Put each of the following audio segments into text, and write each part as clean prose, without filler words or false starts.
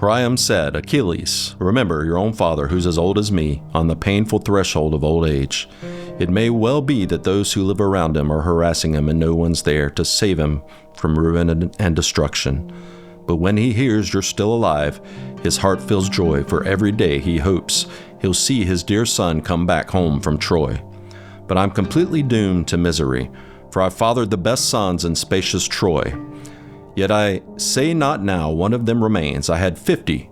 Priam said, Achilles, remember your own father, who's as old as me, on the painful threshold of old age. It may well be that those who live around him are harassing him and no one's there to save him from ruin and destruction. But when he hears you're still alive, his heart feels joy, for every day he hopes he'll see his dear son come back home from Troy. But I'm completely doomed to misery, for I fathered the best sons in spacious Troy. Yet I say not now one of them remains. I had 50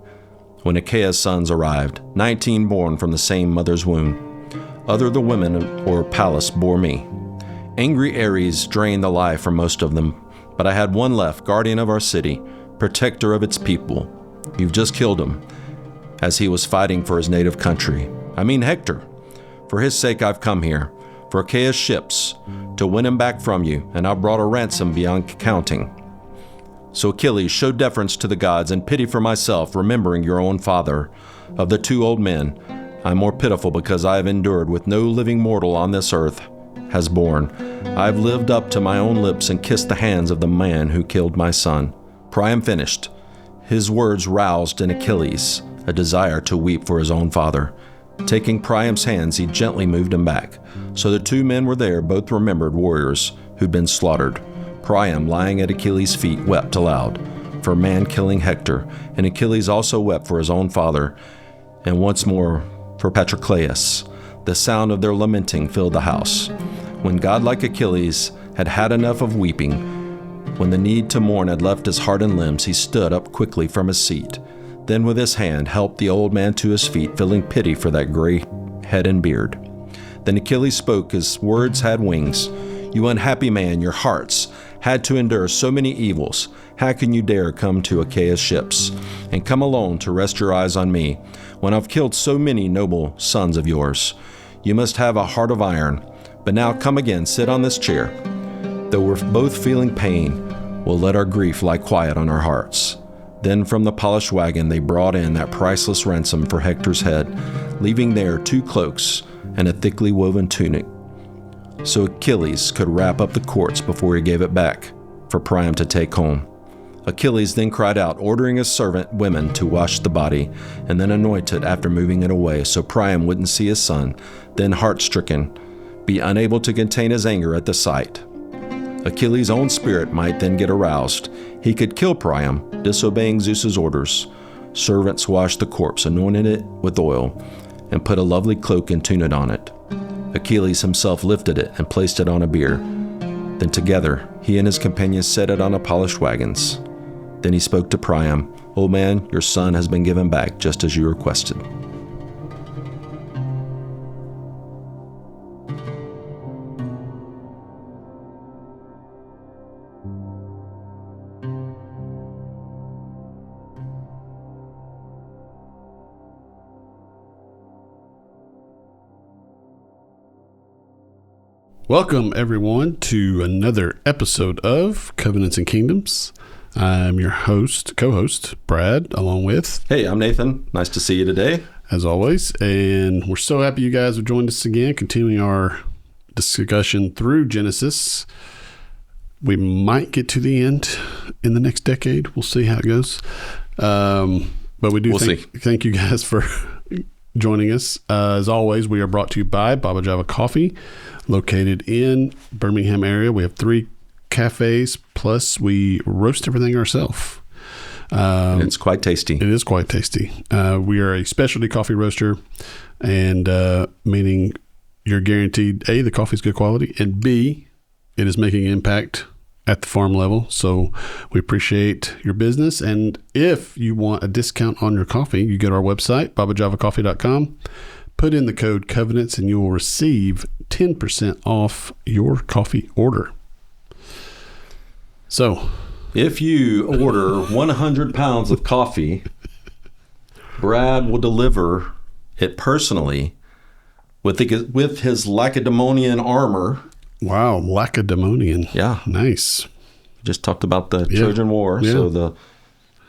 when Achaea's sons arrived, 19 born from the same mother's womb. Other the women or Pallas bore me. Angry Ares drained the life from most of them, but I had one left, guardian of our city, protector of its people. You've just killed him, as he was fighting for his native country. I mean Hector. For his sake I've come here, for Achaea's ships, to win him back from you, and I've brought a ransom beyond counting. So Achilles, show deference to the gods and pity for myself, remembering your own father. Of the 2 old men, I'm more pitiful because I have endured with no living mortal on this earth has borne. I've lived up to my own lips and kissed the hands of the man who killed my son. Priam finished. His words roused in Achilles a desire to weep for his own father. Taking Priam's hands, he gently moved him back. So the 2 men were there, both remembered warriors who'd been slaughtered. Priam, lying at Achilles' feet, wept aloud for man killing Hector, and Achilles also wept for his own father, and once more for Patroclus. The sound of their lamenting filled the house. When godlike Achilles had had enough of weeping, when the need to mourn had left his heart and limbs, he stood up quickly from his seat. Then with his hand helped the old man to his feet, feeling pity for that gray head and beard. Then Achilles spoke, his words had wings. You unhappy man, your hearts had to endure so many evils. How can you dare come to Achaea's ships and come alone to rest your eyes on me when I've killed so many noble sons of yours? You must have a heart of iron. But now come again, sit on this chair. Though we're both feeling pain, we'll let our grief lie quiet on our hearts. Then from the polished wagon they brought in that priceless ransom for Hector's head, leaving there 2 cloaks and a thickly woven tunic, so Achilles could wrap up the corpse before he gave it back for Priam to take home. Achilles then cried out, ordering his servant women to wash the body and then anoint it after moving it away, so Priam wouldn't see his son, then heart-stricken, be unable to contain his anger at the sight. Achilles' own spirit might then get aroused. He could kill Priam, disobeying Zeus's orders. Servants washed the corpse, anointed it with oil, and put a lovely cloak and tunic on it. Achilles himself lifted it and placed it on a bier. Then together, he and his companions set it on a polished wagons. Then he spoke to Priam, Old man, your son has been given back just as you requested. Welcome, everyone, to another episode of Covenants and Kingdoms. I'm your co-host, Brad, along with... Hey, I'm Nathan. Nice to see you today. As always, and we're so happy you guys have joined us again, continuing our discussion through Genesis. We might get to the end in the next decade. We'll see how it goes. But we do thank you guys for joining us. As always, we are brought to you by Baba Java Coffee, located in Birmingham area. We have 3 cafes, plus we roast everything ourselves. It's quite tasty. It is quite tasty. We are a specialty coffee roaster, and meaning you're guaranteed, A, the coffee is good quality, and B, it is making an impact at the farm level. So we appreciate your business. And if you want a discount on your coffee, you go to our website, babajavacoffee.com, put in the code Covenants, and you will receive 10% off your coffee order. So if you order 100 pounds of coffee, Brad will deliver it personally with his Lacedaemonian armor. Wow, Lacedaemonian. Yeah. Nice. Just talked about the Trojan War. Yeah. So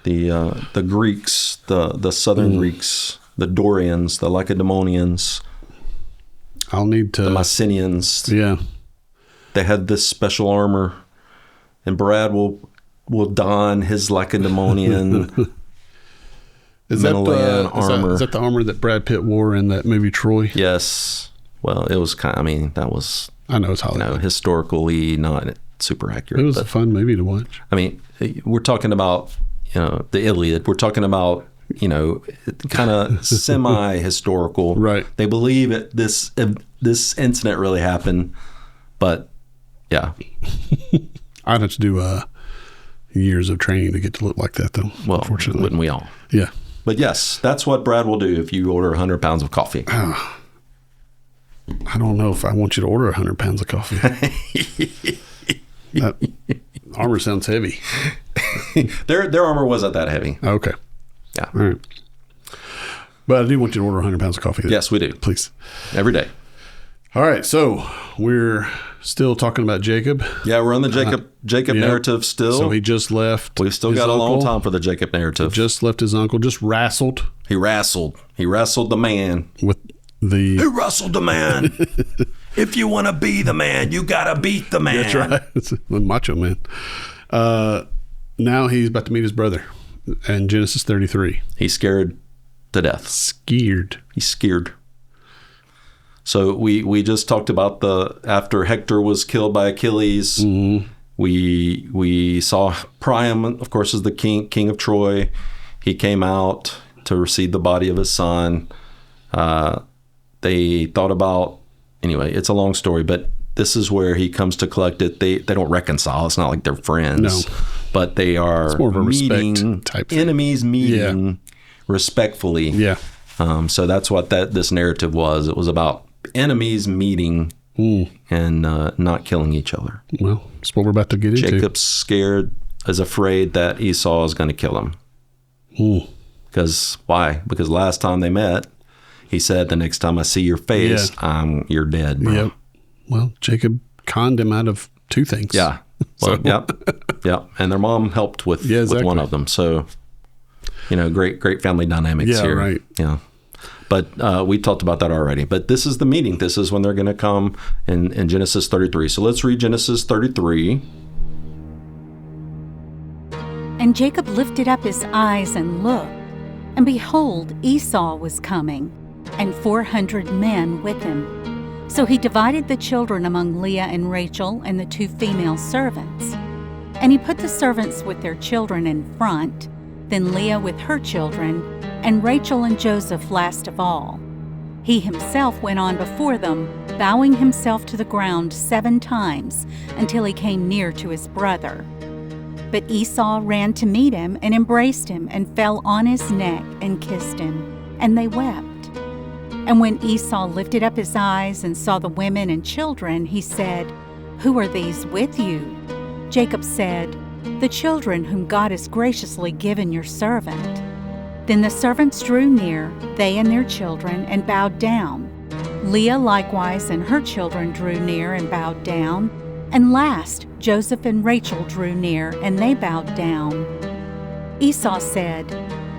the Greeks, the southern Greeks, the Dorians, the Lacedaemonians, the Mycenaeans. Yeah. They had this special armor, and Brad will don his Lacedaemonian Menelayan armor. Is that the armor that Brad Pitt wore in that movie Troy? Yes. Well, it was kind. I mean, that was. I know it's Hollywood. Historically not super accurate. It was a fun movie to watch. I mean, we're talking about the Iliad. We're talking about kind of semi-historical. Right. They believe this incident really happened, but yeah. I'd have to do years of training to get to look like that, though. Well, unfortunately, wouldn't we all? Yeah. But yes, that's what Brad will do if you order 100 pounds of coffee. I don't know if I want you to order 100 pounds of coffee. That armor sounds heavy. Their armor wasn't that heavy. Okay. Yeah. All right. But I do want you to order 100 pounds of coffee. Yes, we do. Please. Every day. All right. So we're still talking about Jacob. Yeah, we're on the Jacob narrative still. So he just left. We've still got a long time for the Jacob narrative. Just left his uncle. Just wrestled. He wrestled the man. He wrestled the man. If you want to be the man, you got to beat the man. That's right. It's the macho man. Now he's about to meet his brother in Genesis 33. He's scared to death. He's scared. So we just talked about after Hector was killed by Achilles, we saw Priam, of course, is the king of Troy. He came out to receive the body of his son. They thought about, anyway, it's a long story, but this is where he comes to collect it. They don't reconcile. It's not like they're friends, but they are it's more of a respect type thing. Enemies meeting respectfully. Yeah. So that's what this narrative was. It was about enemies meeting and not killing each other. Well, that's what we're about to get into. Jacob's scared, is afraid that Esau is going to kill him. Because why? Because last time they met, he said, the next time I see your face, you're dead, bro. Yep. Well, Jacob conned him out of two things. Yeah. Well, yep. And their mom helped with one of them. So, great family dynamics here. Right. Yeah. But we talked about that already. But this is the meeting. This is when they're going to come in Genesis 33. So let's read Genesis 33. And Jacob lifted up his eyes and looked, and behold, Esau was coming, and 400 men with him. So he divided the children among Leah and Rachel and the 2 female servants. And he put the servants with their children in front, then Leah with her children, and Rachel and Joseph last of all. He himself went on before them, bowing himself to the ground 7 times until he came near to his brother. But Esau ran to meet him and embraced him and fell on his neck and kissed him, and they wept. And when Esau lifted up his eyes and saw the women and children, he said, "Who are these with you?" Jacob said, "The children whom God has graciously given your servant." Then the servants drew near, they and their children, and bowed down. Leah likewise and her children drew near and bowed down. And last, Joseph and Rachel drew near, and they bowed down. Esau said,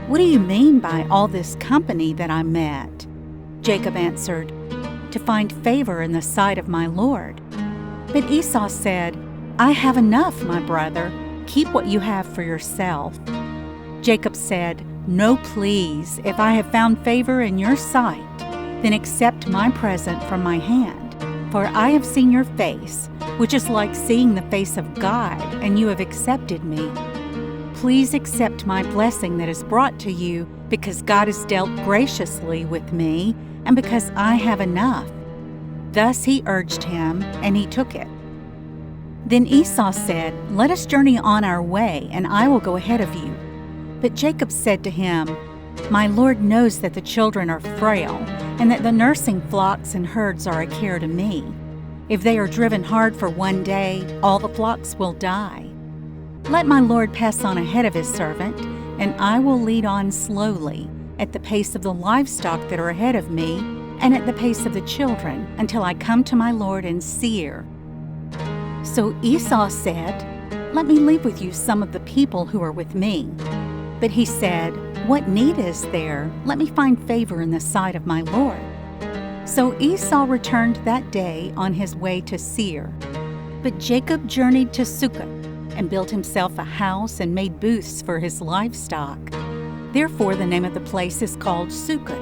"What do you mean by all this company that I met?" Jacob answered, "To find favor in the sight of my Lord." But Esau said, "I have enough, my brother. Keep what you have for yourself." Jacob said, "No, please, if I have found favor in your sight, then accept my present from my hand. For I have seen your face, which is like seeing the face of God, and you have accepted me. Please accept my blessing that is brought to you, because God has dealt graciously with me, and because I have enough." Thus he urged him, and he took it. Then Esau said, "Let us journey on our way, and I will go ahead of you." But Jacob said to him, "My Lord knows that the children are frail, and that the nursing flocks and herds are a care to me. If they are driven hard for one day, all the flocks will die. Let my Lord pass on ahead of his servant, and I will lead on slowly, at the pace of the livestock that are ahead of me, and at the pace of the children, until I come to my Lord in Seir." So Esau said, "Let me leave with you some of the people who are with me." But he said, "What need is there? Let me find favor in the sight of my Lord." So Esau returned that day on his way to Seir. But Jacob journeyed to Succoth, and built himself a house and made booths for his livestock. Therefore, the name of the place is called Sukkot.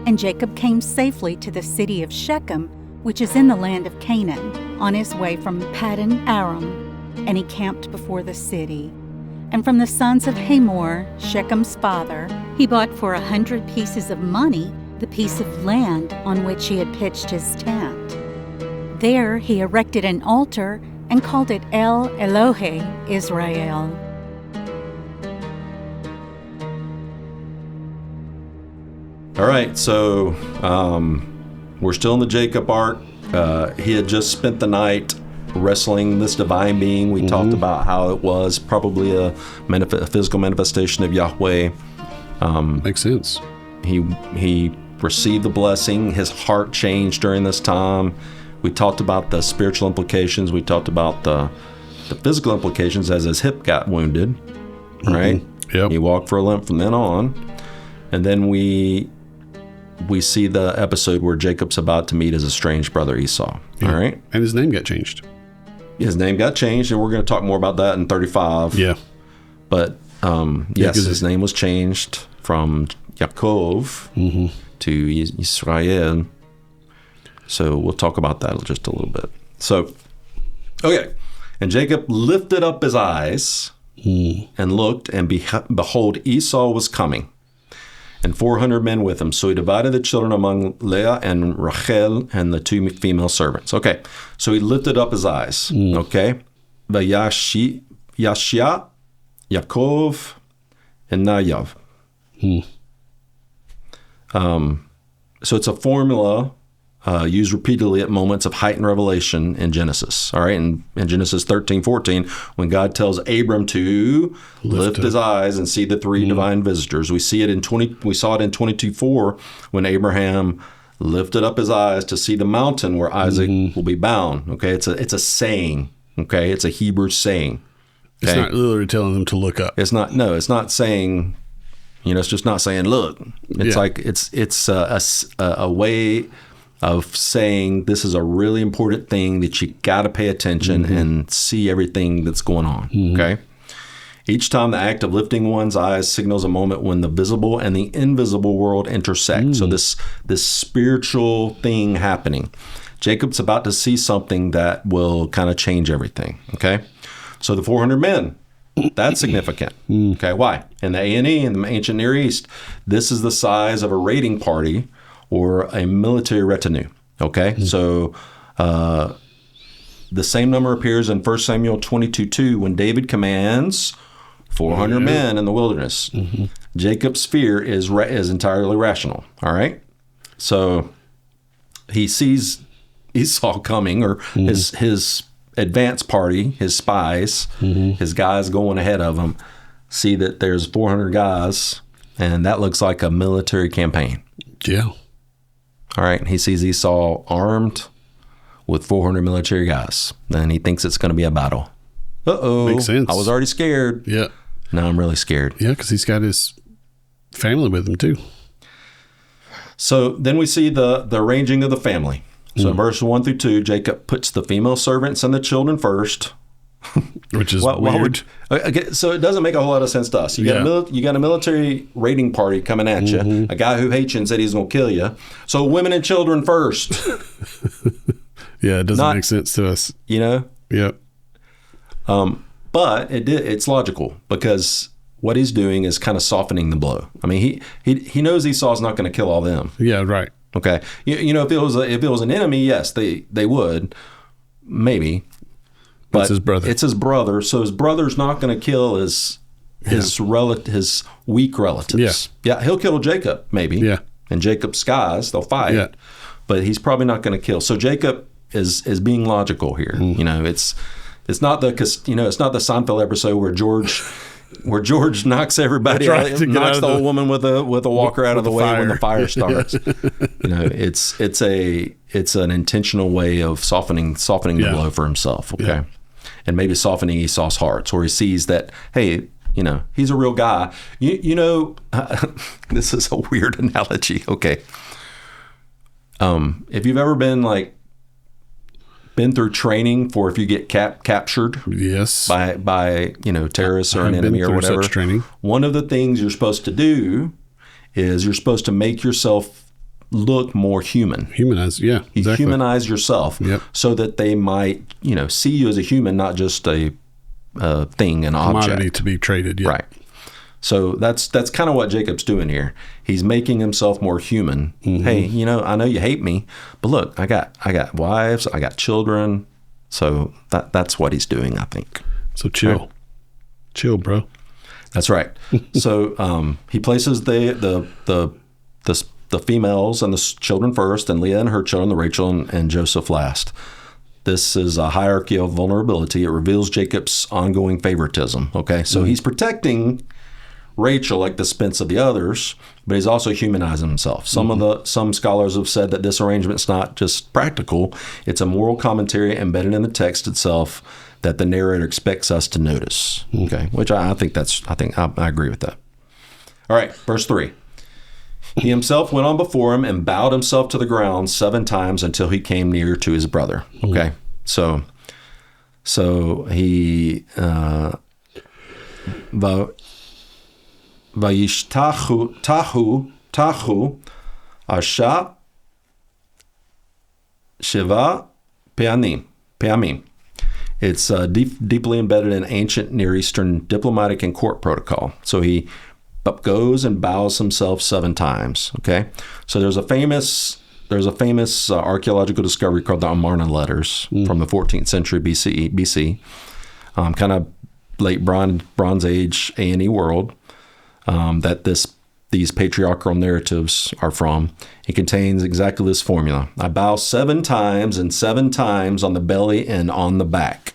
And Jacob came safely to the city of Shechem, which is in the land of Canaan, on his way from Paddan Aram, and he camped before the city. And from the sons of Hamor, Shechem's father, he bought for 100 pieces of money the piece of land on which he had pitched his tent. There he erected an altar and called it El Elohe Israel. All right, so we're still in the Jacob arc. He had just spent the night wrestling this divine being. We talked about how it was probably a physical manifestation of Yahweh. Makes sense. He received the blessing. His heart changed during this time. We talked about the spiritual implications. We talked about the physical implications as his hip got wounded, right? Yep. He walked for a limp from then on. And then we see the episode where Jacob's about to meet his estranged brother Esau. Yeah. All right. And his name got changed. His name got changed, and we're going to talk more about that in 35. Yeah. But yes, his name was changed from Yaakov to Israel. So we'll talk about that in just a little bit. So, okay. And Jacob lifted up his eyes and looked, and behold, Esau was coming, and 400 men with him. So he divided the children among Leah and Rachel and the 2 female servants. Okay, so he lifted up his eyes. Okay, Yashia, Yaakov, and Nayav. So it's a formula used repeatedly at moments of heightened revelation in Genesis. All right, in Genesis 13:14, when God tells Abram to lift his eyes and see the 3 divine visitors, we saw it in 22:4 when Abraham lifted up his eyes to see the mountain where Isaac will be bound. Okay, it's a saying. Okay, it's a Hebrew saying. Okay? It's not literally telling them to look up. It's not saying. It's just not saying look. It's like it's a way of saying this is a really important thing that you got to pay attention and see everything that's going on. Okay. Each time the act of lifting one's eyes signals a moment when the visible and the invisible world intersect. So this spiritual thing happening. Jacob's about to see something that will kind of change everything. Okay. So the 400 men, that's significant. Okay. Why? In the A&E, in the ancient Near East, this is the size of a raiding party or a military retinue. Okay, so the same number appears in 1 Samuel 22:2 when David commands 400 men in the wilderness. Jacob's fear is entirely rational. All right, so he sees Esau coming, or his advance party, his spies, his guys going ahead of him, see that there's 400 guys, and that looks like a military campaign. Yeah. All right, and he sees Esau armed with 400 military guys. Then he thinks it's going to be a battle. Makes sense. I was already scared. Yeah. Now I'm really scared. Yeah, because he's got his family with him too. So then we see the arranging of the family. So in verse 1-2, Jacob puts the female servants and the children first. Which is weird. So it doesn't make a whole lot of sense to us. You got a military raiding party coming at you, a guy who hates you and said he's going to kill you. So women and children first. Yeah, it doesn't make sense to us. Yep. But it's logical, because what he's doing is kind of softening the blow. I mean, he knows Esau's not going to kill all them. Yeah, right. Okay. If it was an enemy, yes, they would, maybe. But it's his brother. It's his brother, so his brother's not going to kill his weak relatives. Yeah, he'll kill Jacob, maybe. Yeah. And Jacob's guys, they'll fight. Yeah. But he's probably not going to kill. So Jacob is being logical here. It's not the Seinfeld episode where George knocks everybody out, knocks the old woman with a walker out of the way when the fire starts. It's an intentional way of softening the blow for himself. Okay. Yeah. And maybe softening Esau's hearts, where he sees that, hey, he's a real guy. This is a weird analogy. Okay. If you've ever been been through training for if you get captured Yes. by terrorists or an I've been enemy or through whatever. such training. One of the things you're supposed to do is you're supposed to make yourself look more human. Humanize. Yeah. You Exactly. humanize yourself Yep. so that they might, see you as a human, not just a thing, an object. Commodity to be traded. Yeah. Right. So that's kind of what Jacob's doing here. He's making himself more human. Mm-hmm. Hey, I know you hate me, but look, I got wives, I got children. So that's what he's doing, I think. So chill. Right. Chill, bro. That's right. So he places the females and the children first, and Leah and her children, Rachel and Joseph last. This is a hierarchy of vulnerability. It reveals Jacob's ongoing favoritism. Okay, so he's protecting Rachel like the expense of the others, but he's also humanizing himself. Some scholars have said that this arrangement's not just practical; it's a moral commentary embedded in the text itself that the narrator expects us to notice. Okay, which I agree with that. All right, verse 3. He himself went on before him and bowed himself to the ground 7 times until he came near to his brother. Okay, so he Vayishtahu Asha Shiva Peamim. It's deeply embedded in ancient Near Eastern diplomatic and court protocol. So he goes and bows himself 7 times. Okay, so there's a famous archaeological discovery called the Amarna letters from the 14th century BC, kind of late Bronze Age A&E world. That these patriarchal narratives are from. It contains exactly this formula. I bow 7 times and 7 times on the belly and on the back.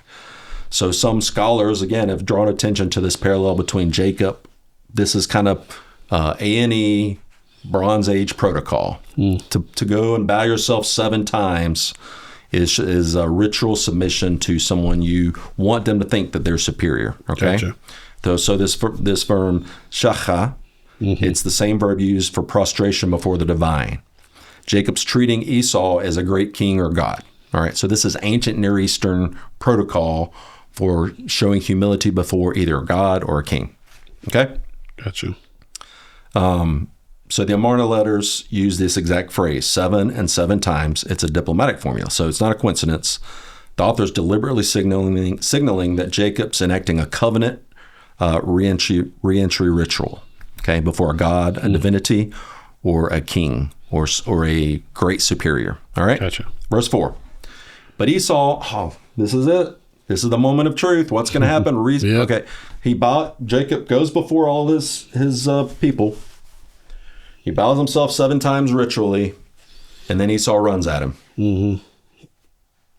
So some scholars, again, have drawn attention to this parallel between Jacob. This is kind of A&E Bronze Age protocol. To go and bow yourself 7 times is a ritual submission to someone you want them to think that they're superior. Okay. Gotcha. So this verb shacha, it's the same verb used for prostration before the divine. Jacob's treating Esau as a great king or god. All right, so this is ancient Near Eastern protocol for showing humility before either a god or a king. Okay? Gotcha. So the Amarna letters use this exact phrase, 7 and 7 times. It's a diplomatic formula, so it's not a coincidence. The author's deliberately signaling that Jacob's enacting a covenant reentry ritual, okay, before a god, a divinity, or a king, or a great superior. All right? Gotcha. Verse 4. But Esau, this is it. This is the moment of truth. What's going to happen? Yep. Okay. Jacob goes before all his people. He bows himself 7 times ritually, and then Esau runs at him. Mm-hmm.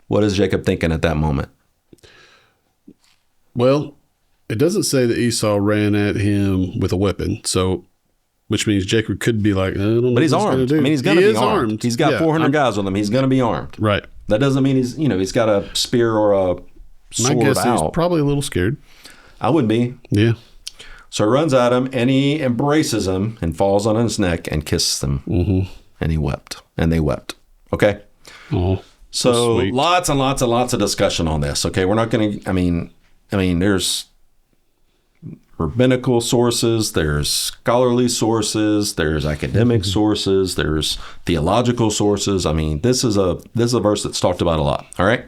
What is Jacob thinking at that moment? Well, it doesn't say that Esau ran at him with a weapon, so which means Jacob could be like, I don't know. But he's armed. I mean, he's going to be armed. He's got 400 guys with him. He's going to be armed. Right. That doesn't mean he's got a spear or a sword My guess out. he's probably a little scared. I would be. Yeah. So he runs at him, and he embraces him and falls on his neck and kisses him. Mm-hmm. And he wept. And they wept. Okay? Oh, so sweet. lots and lots and lots of discussion on this. Okay? We're not going to, I mean, there's rabbinical sources, there's scholarly sources, there's academic sources, there's theological sources. I mean, this is a verse that's talked about a lot. All right?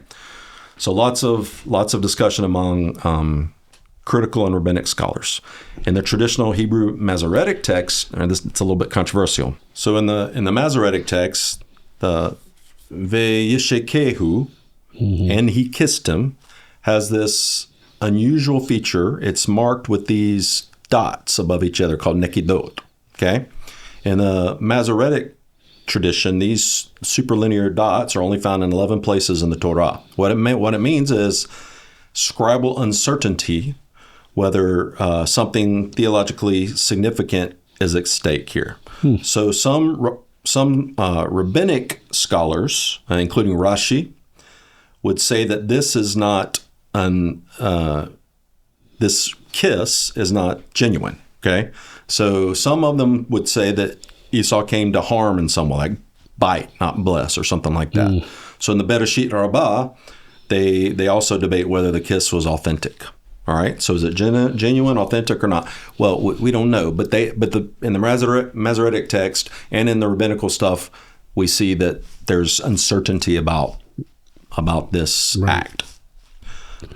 So lots of discussion among critical and rabbinic scholars. In the traditional Hebrew Masoretic text, and it's a little bit controversial. So in the Masoretic text, the Veyishekehu, and he kissed him, has this unusual feature. It's marked with these dots above each other called nekidot. Okay? In the Masoretic tradition, these superlinear dots are only found in 11 places in the Torah. What it means is scribal uncertainty, whether something theologically significant is at stake here. So some rabbinic scholars, including Rashi, would say that this is not this kiss is not genuine. Okay, so some of them would say that Esau came to harm in some way, like bite, not bless, or something like that. So in the Bereshit Rabbah, they also debate whether the kiss was authentic. All right, so is it genuine, authentic, or not? Well, we don't know, but in the Masoretic text and in the rabbinical stuff, we see that there's uncertainty about this act.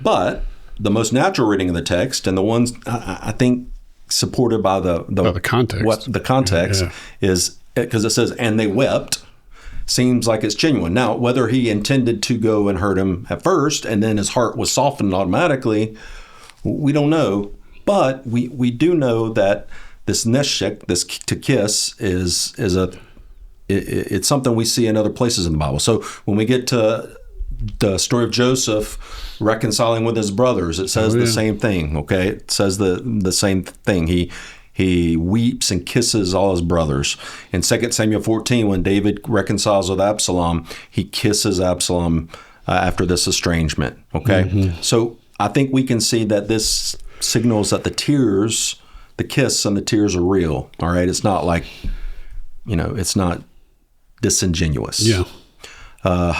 But the most natural reading of the text, and the ones I think supported by the context, is because it says, "And they wept," seems like it's genuine. Now, whether he intended to go and hurt him at first, and then his heart was softened automatically, we don't know, but we do know that this neshek, this to kiss, it's something we see in other places in the Bible. So when we get to the story of Joseph reconciling with his brothers, it says the same thing. Okay, it says the same thing. He weeps and kisses all his brothers. In 2 Samuel 14, when David reconciles with Absalom, he kisses Absalom after this estrangement. Okay, so I think we can see that this signals that the kiss and the tears are real. All right. It's not like, it's not disingenuous. Yeah.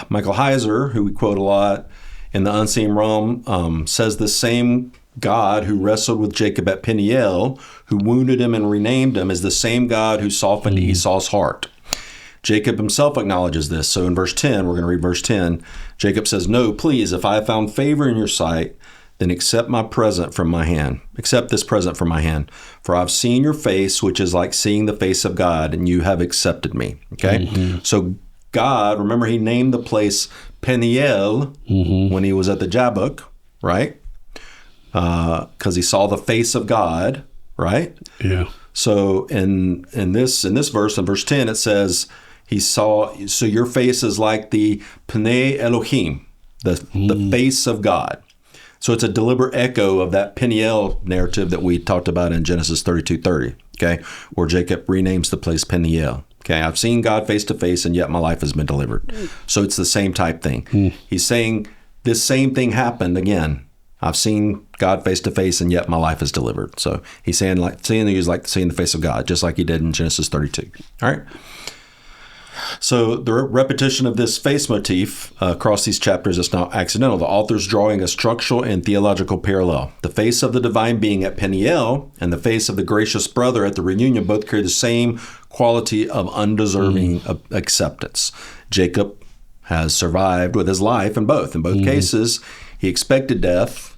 Michael Heiser, who we quote a lot in the Unseen Realm, says the same God who wrestled with Jacob at Peniel, who wounded him and renamed him, is the same God who softened Esau's heart. Jacob himself acknowledges this. So in verse 10, we're going to read verse 10. Jacob says, "No, please, if I have found favor in your sight, then accept this present from my hand. For I've seen your face, which is like seeing the face of God, and you have accepted me." Okay? So God, remember, he named the place Peniel when he was at the Jabbok, right? Because he saw the face of God, right? Yeah. So in this verse, in verse 10, it says, so your face is like the Pnei Elohim, the face of God. So it's a deliberate echo of that Peniel narrative that we talked about in Genesis 32:30, okay, where Jacob renames the place Peniel. Okay, I've seen God face to face, and yet my life has been delivered. So it's the same type thing. He's saying this same thing happened again. I've seen God face to face, and yet my life is delivered. So he's saying seeing the face of God, just like he did in Genesis 32. All right. So the repetition of this face motif across these chapters is not accidental. The author's drawing a structural and theological parallel. The face of the divine being at Peniel and the face of the gracious brother at the reunion both carry the same quality of undeserving acceptance. Jacob has survived with his life in both. In both cases, he expected death,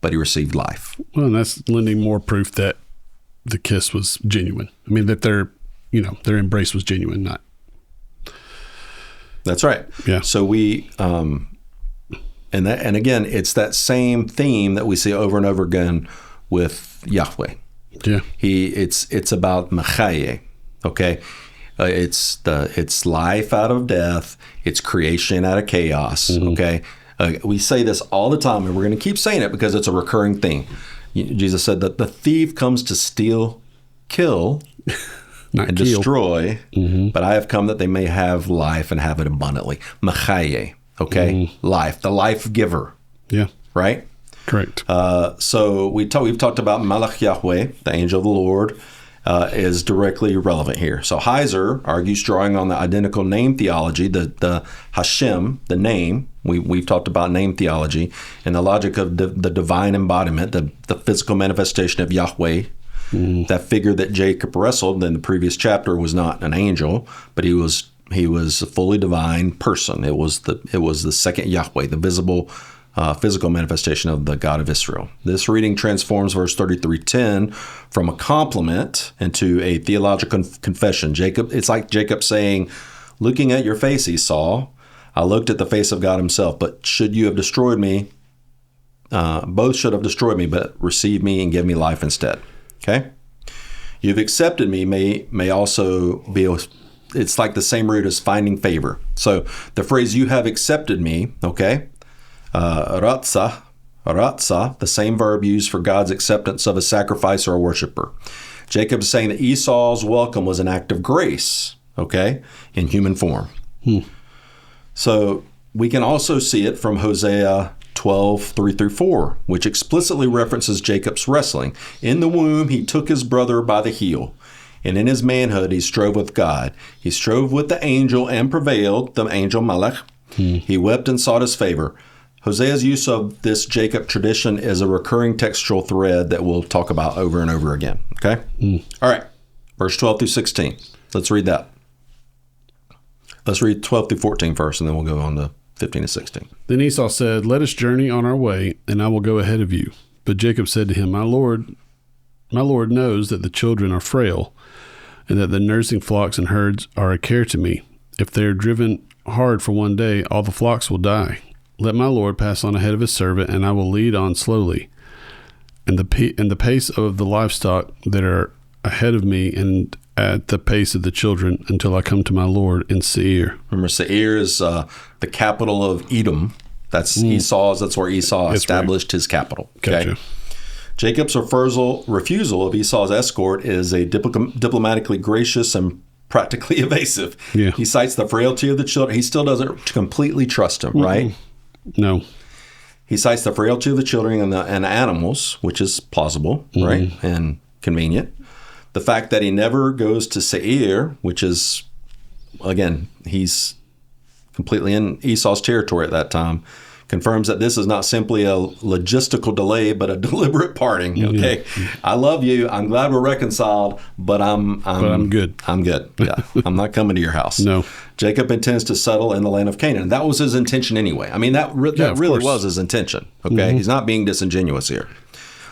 but he received life. Well, and that's lending more proof that the kiss was genuine. I mean, that their embrace was genuine, not. That's right. Yeah. So we, and again, it's that same theme that we see over and over again with Yahweh. Yeah. It's about Machaye. Okay. It's life out of death. It's creation out of chaos. Okay. We say this all the time, and we're going to keep saying it because it's a recurring theme. Jesus said that the thief comes to steal, kill, and destroy, but I have come that they may have life and have it abundantly. Machaye, okay? Life, the life giver. Yeah. Right? Correct. So we've talked about Malach Yahweh, the angel of the Lord, is directly relevant here. So Heiser argues, drawing on the identical name theology, the Hashem, the name. We've talked about name theology and the logic of the divine embodiment, the physical manifestation of Yahweh. That figure that Jacob wrestled in the previous chapter was not an angel, but he was a fully divine person. It was the second Yahweh, the visible physical manifestation of the God of Israel. This reading transforms verse 33:10 from a compliment into a theological confession. It's like Jacob saying, "Looking at your face, Esau, I looked at the face of God himself, but should you have destroyed me, both should have destroyed me, but receive me and give me life instead." Okay? "You've accepted me" may also be, it's like the same root as finding favor. So the phrase "you have accepted me," okay? Ratza, the same verb used for God's acceptance of a sacrifice or a worshiper. Jacob is saying that Esau's welcome was an act of grace, okay, in human form. So we can also see it from Hosea 12:3-4, which explicitly references Jacob's wrestling. "In the womb, he took his brother by the heel, and in his manhood, he strove with God. He strove with the angel and prevailed," the angel Malach, He wept and sought his favor. Hosea's use of this Jacob tradition is a recurring textual thread that we'll talk about over and over again. Okay? All right. Verse 12 through 16. Let's read that. Let's read 12 through 14 first, and then we'll go on to 15 to 16. Then Esau said, "Let us journey on our way, and I will go ahead of you." But Jacob said to him, My Lord knows that the children are frail, and that the nursing flocks and herds are a care to me. If they are driven hard for one day, all the flocks will die. Let my Lord pass on ahead of his servant, and I will lead on slowly. And the pace of the livestock that are ahead of me, and at the pace of the children, until I come to my Lord in Seir. Remember, Seir is the capital of Edom. That's Esau's. That's where Esau established his capital. Okay. Gotcha. Jacob's refusal of Esau's escort is a diplomatically gracious and practically evasive. Yeah. He cites the frailty of the children. He still doesn't completely trust him, right? No. He cites the frailty of the children and the animals, which is plausible, right, and convenient. The fact that he never goes to Seir, which is, again, he's completely in Esau's territory at that time, confirms that this is not simply a logistical delay, but a deliberate parting. Okay, I love you. I'm glad we're reconciled, but I'm good. I'm good. Yeah, I'm not coming to your house. No. Jacob intends to settle in the land of Canaan. That was his intention anyway. I mean, that really was his intention. Okay, he's not being disingenuous here.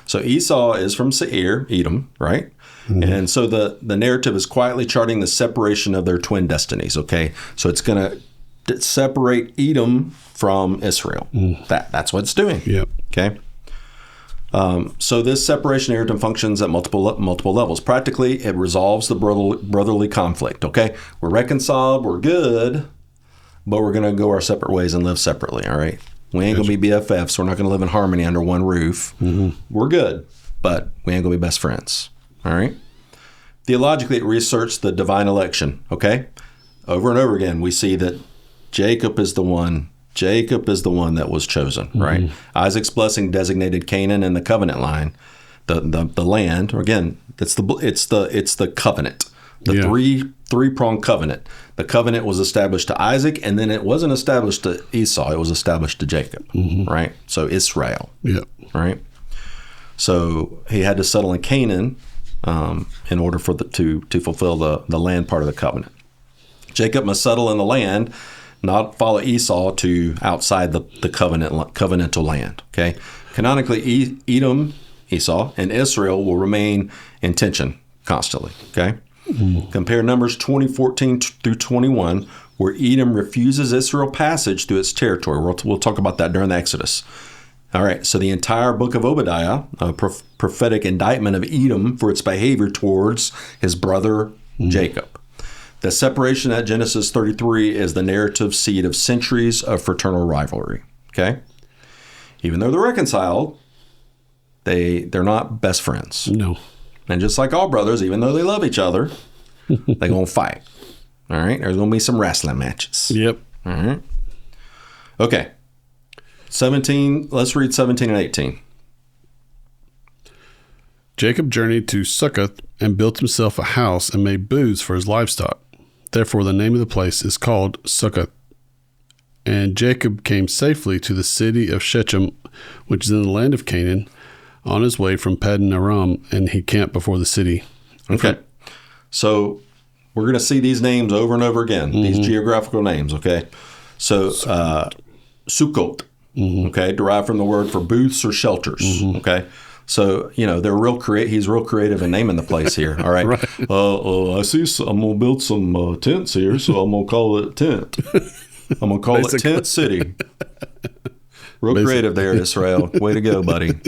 So Esau is from Seir, Edom, right? And so the narrative is quietly charting the separation of their twin destinies. Okay, so it's going to separate Edom from Israel. That's what it's doing. Yep. Okay. So this separation narrative functions at multiple levels. Practically, it resolves the brotherly conflict. Okay, we're reconciled, we're good, but we're going to go our separate ways and live separately. All right, we ain't going to be BFFs. We're not going to live in harmony under one roof. We're good, but we ain't going to be best friends. All right. Theologically, it reasserts the divine election. Okay, over and over again, we see that Jacob is the one that was chosen, right? Isaac's blessing designated Canaan in the covenant line, the land. Again, it's the covenant, the three-pronged covenant. The covenant was established to Isaac, and then it wasn't established to Esau. It was established to Jacob, right? So Israel, right? So he had to settle in Canaan in order for to fulfill the land part of the covenant. Jacob must settle in the land, not follow Esau to outside the covenantal land. Okay, canonically, Edom, Esau, and Israel will remain in tension constantly. Okay, compare Numbers 20:14 through 21, where Edom refuses Israel passage through its territory. We'll talk about that during the Exodus. All right, so the entire book of Obadiah, a prophetic indictment of Edom for its behavior towards his brother Jacob. The separation at Genesis 33 is the narrative seed of centuries of fraternal rivalry. Okay, even though they're reconciled, they're not best friends. No. And just like all brothers, even though they love each other, they're gonna fight. All right, there's gonna be some wrestling matches. Yep. All right. Okay. 17. Let's read 17 and 18. Jacob journeyed to Succoth and built himself a house and made booths for his livestock. Therefore, the name of the place is called Succoth. And Jacob came safely to the city of Shechem, which is in the land of Canaan, on his way from Paddan Aram, and he camped before the city. Okay. So we're going to see these names over and over again, these geographical names, okay? So Sukkot, okay, derived from the word for booths or shelters, okay? So, they're he's real creative in naming the place here, all right? I see I'm going to build some tents here, so I'm going to call it tent. I'm going to call it Tent City. Real creative there, Israel. Way to go, buddy.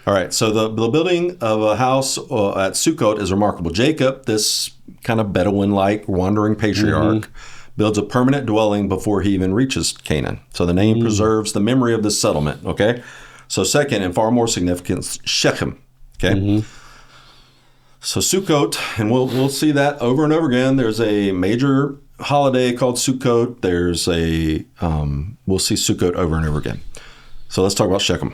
All right, so the building of a house at Sukkot is remarkable. Jacob, this kind of Bedouin-like wandering patriarch, builds a permanent dwelling before he even reaches Canaan. So the name preserves the memory of this settlement, okay? So second, and far more significant, Shechem, okay? So Sukkot, and we'll see that over and over again. There's a major holiday called Sukkot. There's we'll see Sukkot over and over again. So let's talk about Shechem.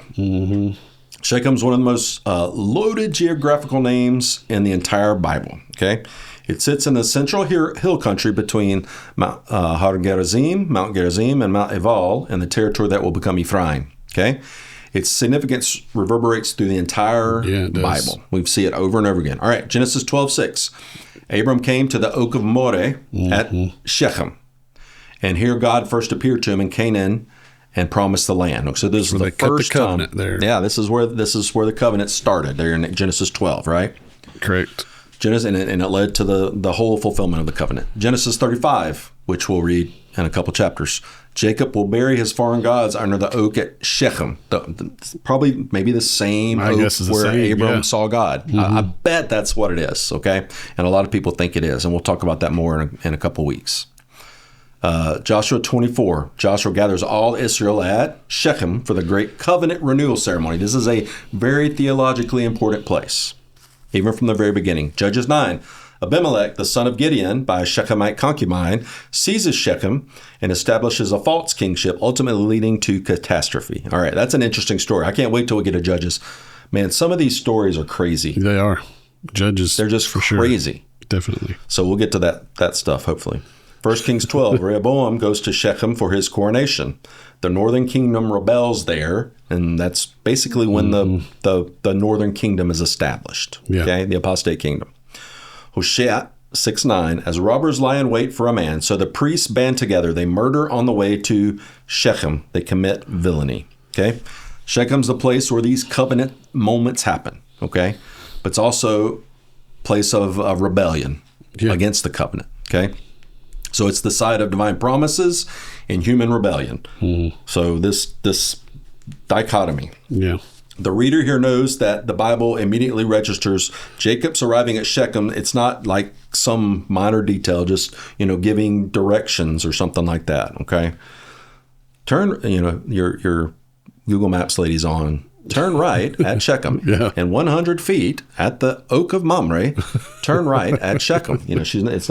Shechem's one of the most loaded geographical names in the entire Bible, okay? It sits in the central hill country between Mount Gerizim, and Mount Ebal, and the territory that will become Ephraim. Okay? Its significance reverberates through the entire Bible. We see it over and over again. All right, Genesis 12:6. Abram came to the oak of Moreh at Shechem. And here God first appeared to him in Canaan and promised the land. So this is the first covenant time. There. Yeah, this is where the covenant started there in Genesis 12, right? Correct. Genesis, and it led to the whole fulfillment of the covenant. Genesis 35, which we'll read in a couple chapters. Jacob will bury his foreign gods under the oak at Shechem. Probably maybe the same oak where Abram saw God. Mm-hmm. I bet that's what it is, okay? And a lot of people think it is, and we'll talk about that more in a couple weeks. Joshua 24, Joshua gathers all Israel at Shechem for the great covenant renewal ceremony. This is a very theologically important place, even from the very beginning. Judges 9, Abimelech, the son of Gideon, by a Shechemite concubine, seizes Shechem and establishes a false kingship, ultimately leading to catastrophe. All right, that's an interesting story. I can't wait till we get to Judges. Man, some of these stories are crazy. They are. Judges, they're just crazy. Sure. Definitely. So we'll get to that stuff, hopefully. 1 Kings 12, Rehoboam goes to Shechem for his coronation. The northern kingdom rebels there, and that's basically when the northern kingdom is established, okay, the apostate kingdom. Hosea 6:9, as robbers lie in wait for a man, so the priests band together. They murder on the way to Shechem. They commit villainy, okay? Shechem's the place where these covenant moments happen, okay? But it's also a place of rebellion against the covenant, okay? So it's the site of divine promises and human rebellion. So this dichotomy. Yeah. The reader here knows that the Bible immediately registers Jacob's arriving at Shechem. It's not like some minor detail, just, giving directions or something like that, okay? Turn, your Google Maps ladies on. Turn right at Shechem, and 100 feet at the oak of Mamre. Turn right at Shechem. It's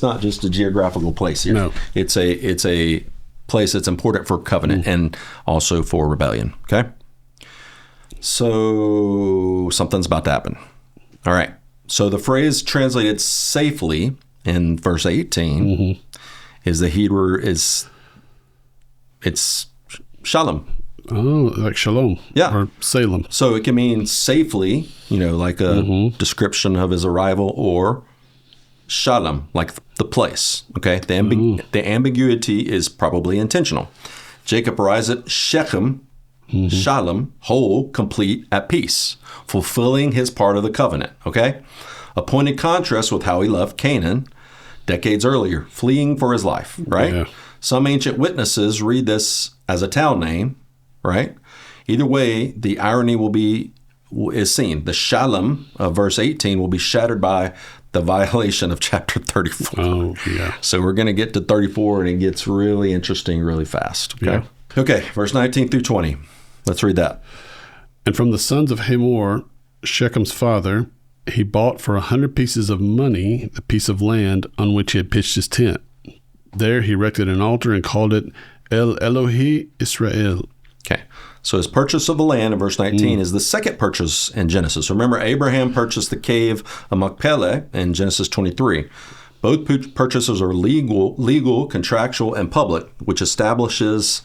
not just a geographical place here. No. It's a place that's important for covenant and also for rebellion. Okay, so something's about to happen. All right. So the phrase translated safely in verse 18 is the Hebrew it's shalom. Oh, like shalom. Yeah. Or Salem. So it can mean safely, like a description of his arrival, or shalom, like the place. Okay. The ambiguity is probably intentional. Jacob arrives at Shechem, shalom, whole, complete, at peace, fulfilling his part of the covenant. Okay. A pointed contrast with how he left Canaan decades earlier, fleeing for his life, right? Yeah. Some ancient witnesses read this as a town name, right? Either way, the irony is seen. The shalom of verse 18 will be shattered by the violation of chapter 34. Oh, yeah. So we're going to get to 34, and it gets really interesting really fast. Okay. Yeah. Okay, verse 19 through 20. Let's read that. And from the sons of Hamor, Shechem's father, he bought for 100 pieces of money the piece of land on which he had pitched his tent. There he erected an altar and called it El Elohi Israel. Okay, so his purchase of the land in verse 19 is the second purchase in Genesis. Remember, Abraham purchased the cave of Machpelah in Genesis 23. Both purchases are legal, contractual, and public, which establishes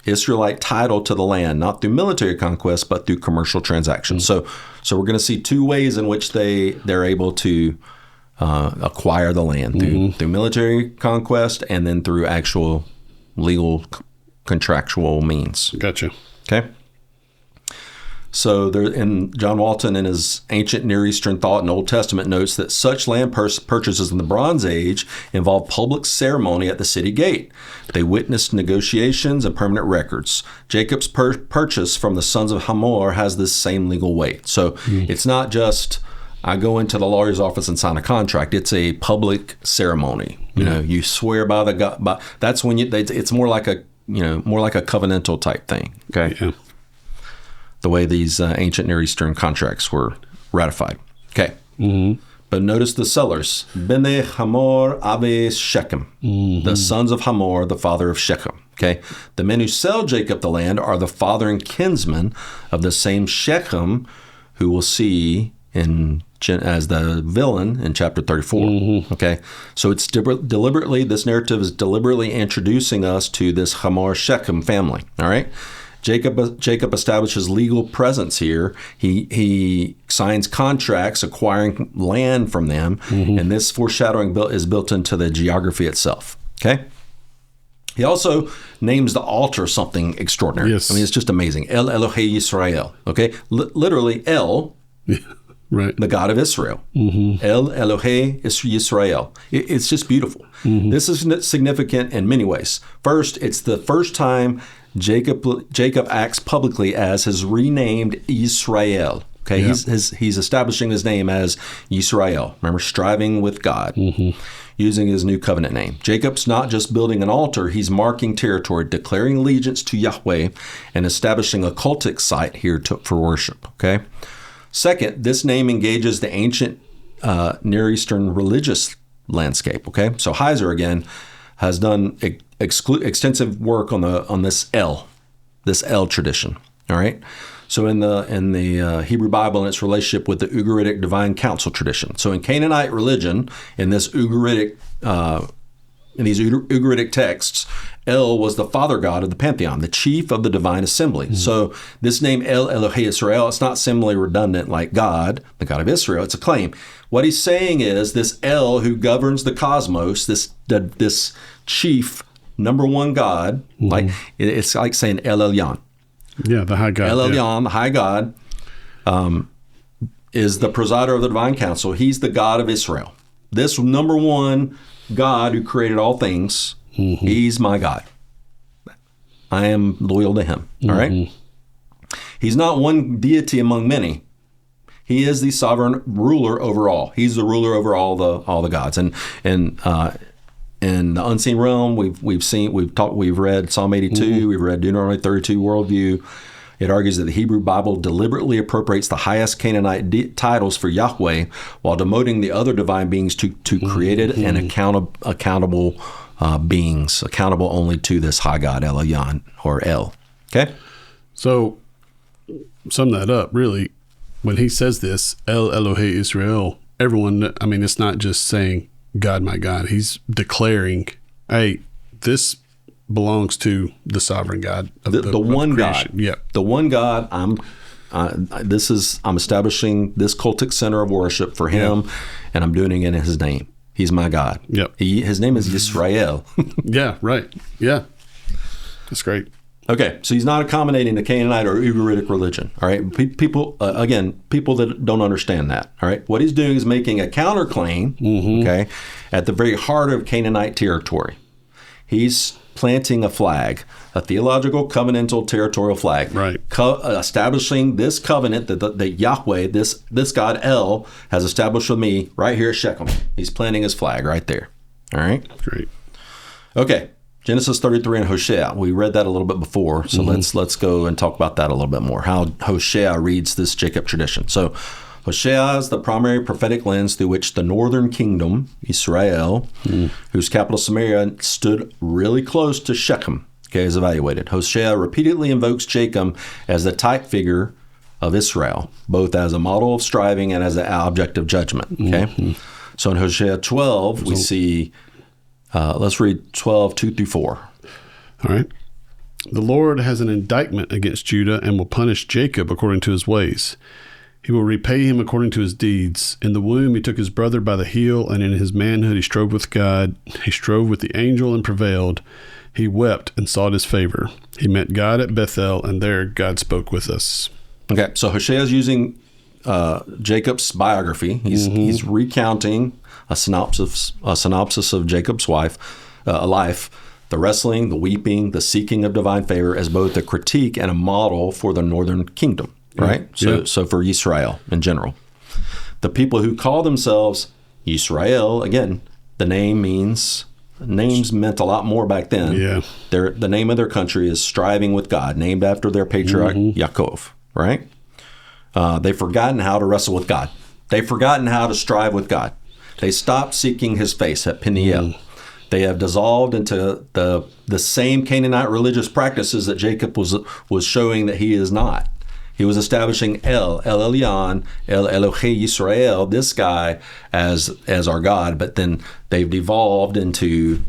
Israelite title to the land, not through military conquest, but through commercial transactions. So we're going to see two ways in which they're able to acquire the land, through military conquest and then through actual legal contractual means. Gotcha. Okay. So John Walton, in his Ancient Near Eastern Thought and Old Testament, notes that such land purchases in the Bronze Age involved public ceremony at the city gate. They witnessed negotiations and permanent records. Jacob's purchase from the sons of Hamor has this same legal weight. So it's not just I go into the lawyer's office and sign a contract. It's a public ceremony. You swear by the God. That's when it's more like a covenantal type thing. Okay. Yeah. The way these ancient Near Eastern contracts were ratified. Okay. But notice the sellers. Bene Hamor Abe Shechem. The sons of Hamor, the father of Shechem. Okay. The men who sell Jacob the land are the father and kinsmen of the same Shechem, who we'll see in villain in chapter 34. Okay, so it's deliberately, this narrative is deliberately introducing us to this Hamor Shechem family. All right. Jacob establishes legal presence here. He signs contracts acquiring land from them, and this foreshadowing is built into the geography itself. Okay. He also names the altar something extraordinary. Yes. I mean, it's just amazing. El Elohei Yisrael. Okay. Literally, El, right, the God of Israel. El Elohei Yisrael. It's just beautiful. This is significant in many ways. First, it's the first time Jacob acts publicly as his renamed Israel. Okay, Yeah. he's establishing his name as Yisrael. Remember, striving with God, using his new covenant name. Jacob's not just building an altar; he's marking territory, declaring allegiance to Yahweh, and establishing a cultic site here for worship. Okay. Second, this name engages the ancient Near Eastern religious landscape. Okay, so Heiser again has done extensive work on this El tradition. All right. So in the Hebrew Bible and its relationship with the Ugaritic divine council tradition. So in Canaanite religion, in these Ugaritic texts, El was the father god of the pantheon, the chief of the divine assembly. So this name El Elohei Israel, it's not similarly redundant like God, the God of Israel. It's a claim. What he's saying is this El who governs the cosmos, this chief number one God, like it's like saying El Elyon. Yeah, the high God. El Elyon, the high God, is the presider of the divine council. He's the God of Israel. This number one God who created all things, he's my God. I am loyal to him. All right? He's not one deity among many. He is the sovereign ruler over all. He's the ruler over all the gods. And in the unseen realm, we've read Psalm 82, we've read Deuteronomy 32 worldview. It argues that the Hebrew Bible deliberately appropriates the highest Canaanite titles for Yahweh while demoting the other divine beings to created and accountable beings, accountable only to this high God, El Elyon, or El. Okay? So, sum that up, really, when he says this, El Elohei Israel, everyone, I mean, it's not just saying, God, my God. He's declaring, hey, this belongs to the sovereign God. The one God. Yep. The one God. I'm establishing this cultic center of worship for him, and I'm doing it in his name. He's my God. Yep. His name is Yisrael. Yeah, right. Yeah. That's great. Okay, so he's not accommodating the Canaanite or Ugaritic religion. All right, people that don't understand that. All right, what he's doing is making a counterclaim. Okay, at the very heart of Canaanite territory, he's planting a flag, a theological, covenantal, territorial flag. Right. Establishing this covenant that Yahweh, this God El, has established with me right here at Shechem. He's planting his flag right there. All right. Great. Okay. Genesis 33 and Hosea. We read that a little bit before, so let's go and talk about that a little bit more, how Hosea reads this Jacob tradition. So Hosea is the primary prophetic lens through which the northern kingdom, Israel, whose capital Samaria stood really close to Shechem, is evaluated. Hosea repeatedly invokes Jacob as the type figure of Israel, both as a model of striving and as an object of judgment. Okay, so in Hosea 12, we see... let's read 12, 2 through 4. All right. The Lord has an indictment against Judah and will punish Jacob according to his ways. He will repay him according to his deeds. In the womb he took his brother by the heel, and in his manhood he strove with God. He strove with the angel and prevailed. He wept and sought his favor. He met God at Bethel, and there God spoke with us. Okay, so Hosea is using Jacob's biography. He's recounting a synopsis of Jacob's life, the wrestling, the weeping, the seeking of divine favor as both a critique and a model for the northern kingdom, right? So for Israel in general. The people who call themselves Israel, again, names meant a lot more back then. Yeah. The name of their country is striving with God, named after their patriarch Yaakov, right? They've forgotten how to wrestle with God. They've forgotten how to strive with God. They stopped seeking his face at Peniel. They have dissolved into the same Canaanite religious practices that Jacob was showing that he is not. He was establishing El Elyon, El Elohe Yisrael, this guy as our God, but then they've devolved into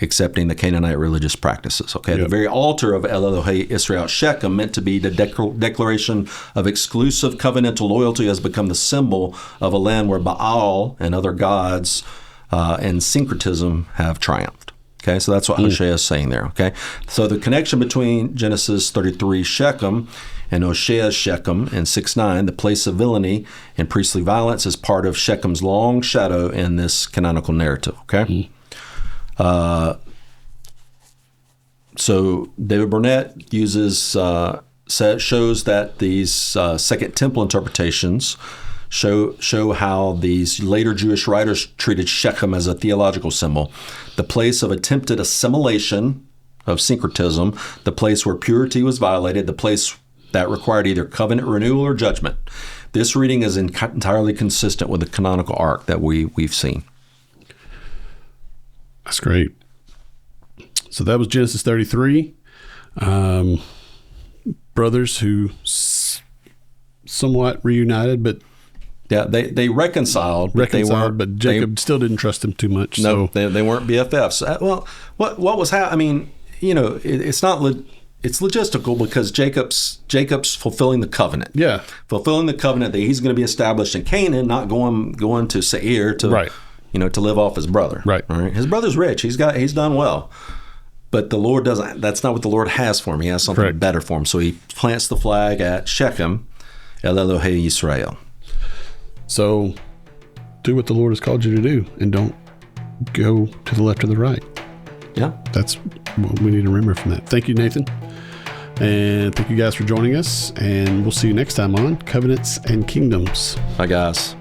accepting the Canaanite religious practices. Okay, the very altar of El Elohe Israel Shechem, meant to be the declaration of exclusive covenantal loyalty, has become the symbol of a land where Baal and other gods and syncretism have triumphed. Okay, so that's what Hosea is saying there. Okay, so the connection between Genesis 33 Shechem and Hosea's Shechem in 6:9, the place of villainy and priestly violence, is part of Shechem's long shadow in this canonical narrative. Okay. So David Burnett uses shows that these Second Temple interpretations show how these later Jewish writers treated Shechem as a theological symbol, the place of attempted assimilation of syncretism, the place where purity was violated, the place that required either covenant renewal or judgment. This reading is entirely consistent with the canonical arc that we've seen. That's great. So that was Genesis 33. Brothers who somewhat reunited, but yeah, they reconciled, but Jacob still didn't trust him too much. No, so. they weren't BFFs. Well, what was happening? I mean, it's not. It's logistical because Jacob's fulfilling the covenant. Yeah, fulfilling the covenant that he's going to be established in Canaan, not going to Seir to to live off his brother. Right. His brother's rich. He's done well. But the Lord doesn't. That's not what the Lord has for him. He has something better for him. So he plants the flag at Shechem, El Elohe Yisrael. So do what the Lord has called you to do, and don't go to the left or the right. Yeah, that's what we need to remember from that. Thank you, Nathan, and thank you guys for joining us. And we'll see you next time on Covenants and Kingdoms. Bye, guys.